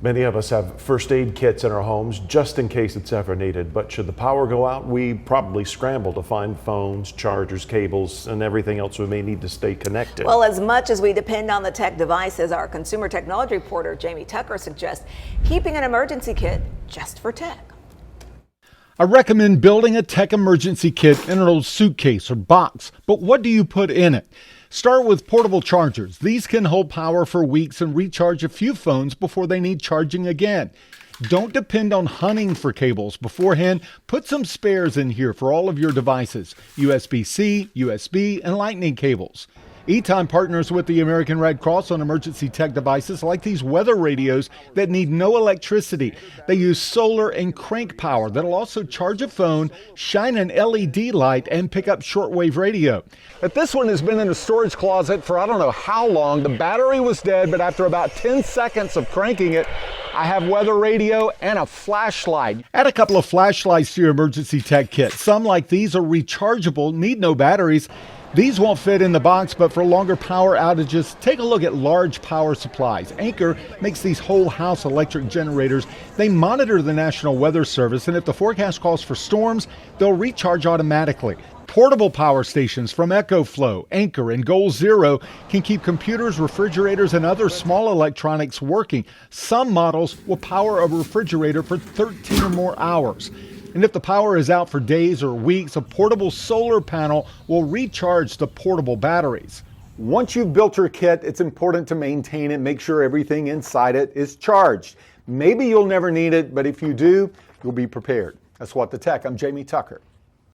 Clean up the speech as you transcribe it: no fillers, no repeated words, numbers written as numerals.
Many of us have first aid kits in our homes just in case it's ever needed, but should the power go out, we probably scramble to find phones, chargers, cables, and everything else we may need to stay connected. Well, as much as we depend on the tech devices, our consumer technology reporter Jamie Tucker suggests keeping an emergency kit just for tech. I recommend building a tech emergency kit in an old suitcase or box, but what do you put in it? Start with portable chargers. These can hold power for weeks and recharge a few phones before they need charging again. Don't depend on hunting for cables beforehand. Put some spares in here for all of your devices, USB-C, USB, and Lightning cables. E-Time partners with the American Red Cross on emergency tech devices like these weather radios that need no electricity. They use solar and crank power that'll also charge a phone, shine an LED light, and pick up shortwave radio. But this one has been in a storage closet for I don't know how long. The battery was dead, but after about 10 seconds of cranking it, I have weather radio and a flashlight. Add a couple of flashlights to your emergency tech kit. Some like these are rechargeable, need no batteries. These won't fit in the box, but for longer power outages, take a look at large power supplies. Anchor makes these whole house electric generators. They monitor the National Weather Service, and if the forecast calls for storms, they'll recharge automatically. Portable power stations from EcoFlow, Anchor, and Goal Zero can keep computers, refrigerators, and other small electronics working. Some models will power a refrigerator for 13 or more hours. And if the power is out for days or weeks, a portable solar panel will recharge the portable batteries. Once you've built your kit, it's important to maintain it, make sure everything inside it is charged. Maybe you'll never need it, but if you do, you'll be prepared. That's What the Tech. I'm Jamie Tucker.